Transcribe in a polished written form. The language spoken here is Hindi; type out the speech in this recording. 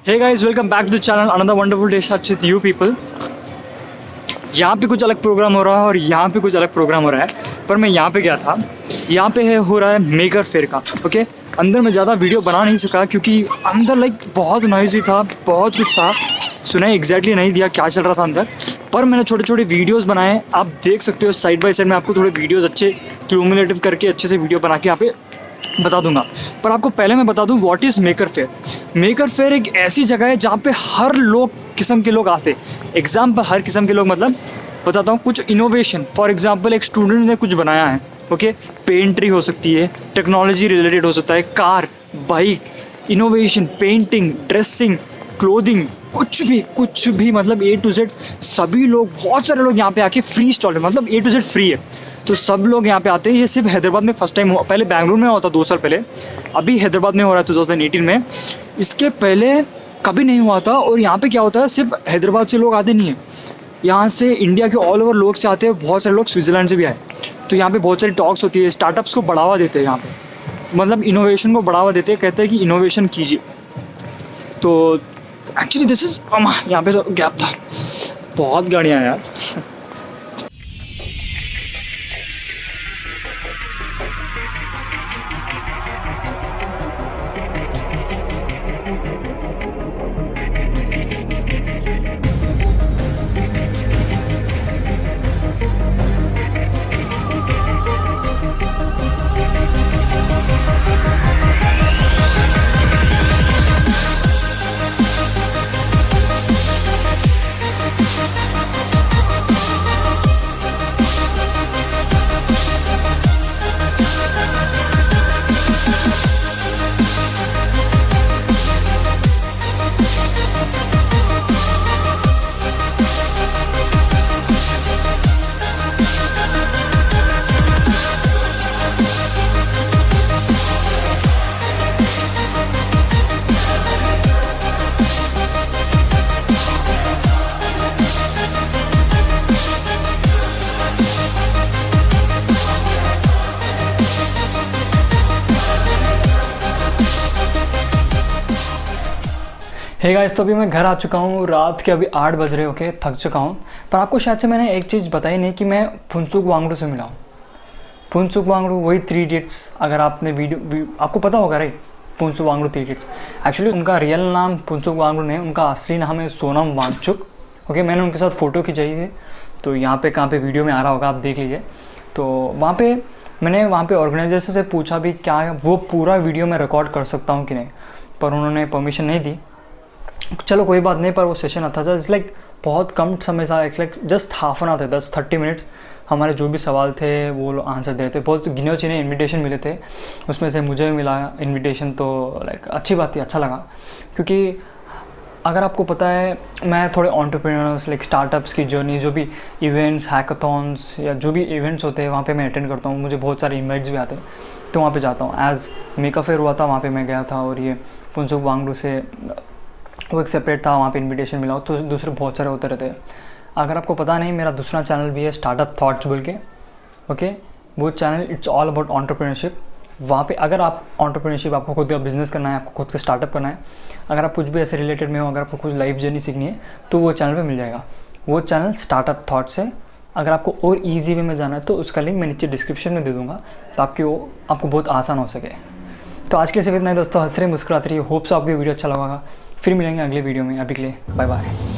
Hey guys, welcome back to the channel. Another wonderful day starts with you people. यहाँ पे कुछ अलग प्रोग्राम हो रहा है और यहाँ पे कुछ अलग प्रोग्राम हो रहा है, पर मैं यहाँ पे गया था. यहाँ पे हो रहा है मेकर फेयर का. ओके, अंदर मैं ज़्यादा वीडियो बना नहीं सका क्योंकि अंदर लाइक बहुत नॉइज़ी था, बहुत कुछ था, सुनाई एग्जैक्टली नहीं दिया क्या चल रहा था अंदर. पर मैंने छोटे छोटे वीडियोस बनाए, आप देख सकते हो साइड बाय साइड. मैं आपको थोड़े वीडियोस अच्छे क्यूमुलेटिव करके अच्छे से वीडियो बना के यहाँ पे बता दूंगा. पर आपको पहले मैं बता दूं what is maker fair. Maker fair एक ऐसी जगह है जहाँ पे हर किस्म के लोग आते हैं. एग्जाम्पल हर किस्म के लोग मतलब बताता हूँ. कुछ इनोवेशन, फॉर एग्जांपल एक स्टूडेंट ने कुछ बनाया है. ओके, पेंट्री हो सकती है, टेक्नोलॉजी रिलेटेड हो सकता है, car, bike, innovation, painting, dressing, clothing, कुछ भी मतलब A to Z सभी लोग, बहुत सारे लोग यहाँ पे आके फ्री स्टॉल है, मतलब A to Z फ्री है. तो सब लोग यहाँ पे आते हैं. ये सिर्फ हैदराबाद में फर्स्ट टाइम हुआ. पहले बेंगलुरु में होता 2 साल पहले, अभी हैदराबाद में हो रहा है 2018 में. इसके पहले कभी नहीं हुआ था. और यहाँ पे क्या होता है, सिर्फ हैदराबाद से लोग आते नहीं हैं, यहाँ से इंडिया के ऑल ओवर लोग से आते हैं. बहुत सारे लोग स्विट्ज़रलैंड से भी आए. तो यहाँ पे बहुत सारी टॉक्स होती है. स्टार्टअप्स को बढ़ावा देते हैं यहाँ पे, मतलब इनोवेशन को बढ़ावा देते हैं. कहते हैं कि इनोवेशन कीजिए. तो एक्चुअली दिस इज़ यहाँ पे तो गैप था, बहुत गाड़ियाँ हैं यार. हे गाइस, तो अभी मैं घर आ चुका हूँ. रात के अभी 8 बज रहे. ओके, थक चुका हूँ. पर आपको शायद से मैंने एक चीज़ बताई नहीं कि मैं फुनसुक वांगडू से मिला हूँ. फुनसुक वांगडू वही 3 इडियट्स, अगर आपने वीडियो आपको पता होगा right. Phunsukh Wangdu 3 idiots, actually उनका रियल नाम फुनसुक वांगडू नहीं, उनका असली नाम है सोनम वांगचुक. ओके, मैंने उनके साथ फ़ोटो खिंचाई थी. तो यहाँ पे कहाँ पे वीडियो में आ रहा होगा, आप देख लीजिए. तो वहाँ पे मैंने ऑर्गेनाइजेशन से पूछा भी क्या वो पूरा वीडियो मैं रिकॉर्ड कर सकता हूँ कि नहीं, पर उन्होंने परमिशन नहीं दी. चलो कोई बात नहीं. पर वो सेशन अच्छा था. इट्स लाइक बहुत कम समय था. It's like just half an hour थे, 10-30 मिनट्स. हमारे जो भी सवाल थे वो लोग आंसर दे थे. बहुत गिने चुने इनविटेशन मिले थे, उसमें से मुझे भी मिला इनविटेशन. तो लाइक अच्छी बात थी, अच्छा लगा. क्योंकि अगर आपको पता है, मैं थोड़े एंटरप्रेन्योर्स लाइक स्टार्टअप्स की जर्नी, जो भी इवेंट्स, हैकाथॉन्स या जो भी इवेंट्स होते हैं वहाँ पे मैं अटेंड करता हूँ. मुझे बहुत सारे इन्वाइट्स भी आते हैं, तो वहाँ पे जाता हूँ. एज मेकर फेयर हुआ था, वहाँ पे मैं गया था. और ये फुनसुक वांगडू से वो एक सेपरेट था, वहाँ पे इनविटेशन मिला. तो दूसरे बहुत सारे होते रहते हैं. अगर आपको पता नहीं, मेरा दूसरा चैनल भी है स्टार्टअप थॉट्स बोल के. ओके, वो channel it's all about entrepreneurship. वहाँ पे अगर आप एंटरप्रेन्योरशिप, आपको खुद का बिजनेस करना है, आपको खुद का स्टार्टअप करना है, अगर आप कुछ भी ऐसे रिलेटेड में हो, अगर आपको कुछ लाइफ जर्नी सीखनी है, तो वो चैनल पे मिल जाएगा. वो चैनल स्टार्टअप थॉट्स है. अगर आपको और ईजी वे में जाना है तो उसका लिंक मैं नीचे डिस्क्रिप्शन में दे दूँगा, ताकि आपको बहुत आसान हो सके. तो आज के लिए सिर्फ इतना ही दोस्तों. हंस रहे मुस्कुराते रहिए. होप्स आपको वीडियो अच्छा लगा. फिर मिलेंगे अगले वीडियो में. अभी के लिए बाय बाय.